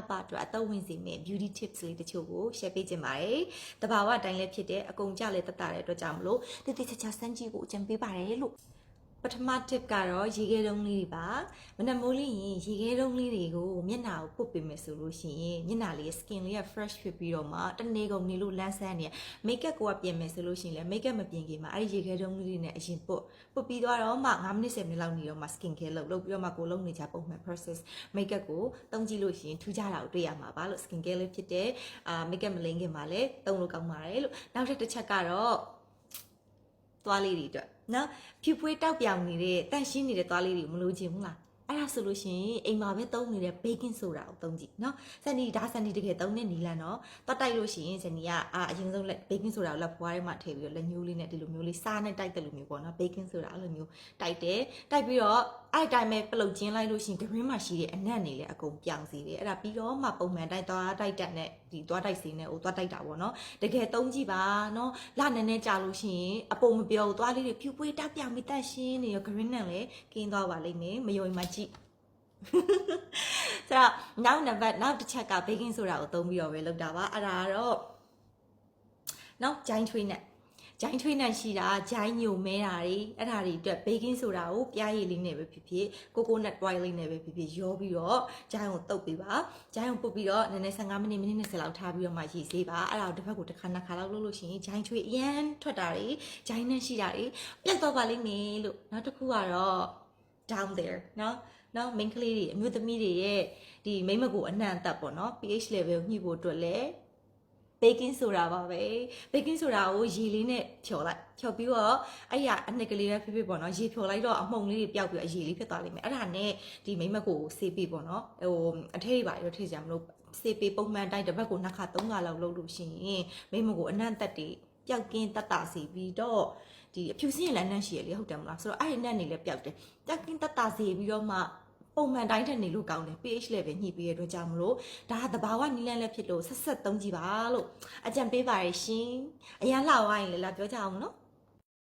ပါအတွက်အသက်ဝင်စေမယ့် beauty tips လေးတချို့ကို share ပေးခြင်းပါတယ်တဘာဝအတိုင်းလည်းဖြစ်တဲ့အကုန်ကြလည်းတတ်တာတဲ့အတွက်ကြောင့်မလို့တိတိကျကျစမ်းကြည့်ဖို့အကြံပေးပါတယ်လို့ပထမ tip ကတော့ရေခဲတုံးလေးတွေပါမနက်မိုးလေးရင်ရေခဲတုံးလေးတွေကိုမျက်နှာကိုပုတ်ပေးမယ်ဆိုလို့ရှိရင်မျက်နှာလေး skin လေးက fresh ဖြစ်ပြီးတော့မှတနေ့ကုန်နေလို့လန်းဆန်းနေ makeup ကိုပြင်မယ်ဆိုလို့ရှိရင်လည်း makeup မပြင်ခင်မှာအဲ့ဒီရေခဲတုံးလေးတွေနဲ့အရင်ပုတ်ပြီးသွားတော့မှ9မိနစ်10မိနစ်လောက်နေတော့မှ skin care လုပ်ပြီးတော့မှကိုလုံးနေကြပုံမှန် process makeup ကိုတုံးကြည့်လို့ရှိရင်ထူးခြားတာကိုတွေ့ရမှာပါလို့ skin care လေးဖြစ်တဲ့makeup မလိမ့်ခင်မှာလည်းတုံးလို့ကောင်းပါတယ်လို့နောက်တစ်ချက်ကတော့သွားလေးတွေအတွက်နော်ဖြူဖွေးတောက်ပြောင်နေတဲ့တန့်ရှင်းနေတဲ့သွားလေးတွေမလို့ချင်ဘူးလားအဲ့ဒါဆိုလို့ရှိရင်အိမ်မှာပဲသုံးနေတဲ့ baking soda ကိုသုံးကြည့်နော်စန်ဒီတကယ်သုံးနေနီလန်တော့တွတ်တိုက်လို့ရှိရင်စန်ဒီကအရင်ဆုံး baking soda ကိုလက်ဖွားထဲမှာထည့်ပြီးတော့လက်ညှိုးလေးနဲ့ဒီလိုမျိုးလေးစားနဲ့တိုက်တယ်လို့မျိုးပေါ့နော် baking soda အဲ့လိုမျိုးတိုက်တယ်တိုက်ပြီးတော့အဲ့အတိုင်းပဲပလုတ်ချင်းလိုက်လို့ရှိရင် green မှာရှိတဲ့အနံ့တွေလည်းအကုန်ပြောင်စေတယ်အဲ့ဒါပြီးတော့မှပုံမှန်တိုက်သွားတိုက်တက်နဲ့ဒီသွားတိုက်စီနဲ့ဟိုသွားတိုက်တာပေါ့နော်တကယ်သုံးကြည့်ပါနော်လနည်းနည်းကြာလို့ရှိရင်အပုံမပြောဘူးသွားလေးတွေဖြူပွေးတောက်ပြောင်ပြီးတက်ရှင်းနေရ green နဲ့လည်းကင်းသွားပါလိမ့်မယ်မယုံမှကြည့်ဆိုတော့နောက်တစ်ချက်က baking soda ကိုသုံးပြီးတော့ပဲလုပ်တာပါအဲ့ဒါကတော့နော်ဂျိုင်းထွေးနဲ့ရှိတာဂျိုင်းညိုမဲတာတွေအဲ့ဒါတွေအတွက် baking soda ကိုပြားရည်လေးနဲ့ပဲဖြစ်ဖြစ် coconut oil လေးနဲ့ပဲဖြစ်ဖြစ်ရောပြီးတော့ဂျိုင်းကိုတုပ်ပေးပါဂျိုင်းကိုပုတ်ပြီးတော့နည်းနည်း15မိနစ်20လောက်ထားပြီးတော့မှရေစေးပါအဲ့ဒါကိုတစ်ဖက်ကိုတစ်ခါနှစ်ခါလောက်လုပ်လို့ရှိရင်ဂျိုင်းထွေးအရန်ထွက်တာတွေဂျိုင်းနဲ့ရှိတာတွေပြတ်တော့ပါလိမ့်မယ်လို့နောက်တစ်ခုကတော့ down there နော် main ကလေးတွေအမျိုးသမီးတွေရဲ့ဒီမိမကိုအနှံ့အသက်ပေါ့နော် pH level ညှိဖို့အတွက်လည်း baking soda ပါပဲ baking soda ကိုရေလေးနဲ့ဖြော်ပြီးတော့အဲ့ရအနှစ်ကလေးပဲဖြစ်ပေါ့နော်ရေဖြော်လိုက်တော့အမှုန်လေးတွေပျောက်ပြီးအရေလေးဖြစ်သွားလိမ့်မယ်အဲ့ဒါနဲ့ဒီမိမကိုဆေးပေးပေါ့နော်ဟိုအထည်တွေပါတော့ထည့်ကြမလို့ဆေးပေးပုံမှန်တိုင်းတစ်ပတ်ကို2ခါ3ခါလောက်လုပ်လို့ရှိရင်မိမကိုအနှံ့သက်တွေပျောက်ကင်းတက်တာစီပြီးတော့ဒီအဖြူစင်းရလည်းနှံ့ရှိရလေဟုတ်တယ်မလားဆိုတော့အဲ့ဒီနှံ့နေလည်းပျောက်တယ်ပျောက်ကင်းတက်တာစီပြီးတော့မှပုံမှန်တိုင်းထက်နေလို့ကောင်းတယ် pH level ညှိပေးရတဲ့အတွက်ကြောင့်မလို့ဒါသဘာဝနီးလန်းလည်းဖြစ်လို့ဆက်သုံးကြည့်ပါလို့အကြံပေးပါရရှင်အရန်လှဝိုင်းလည်းလာပြောကြအောင်နော်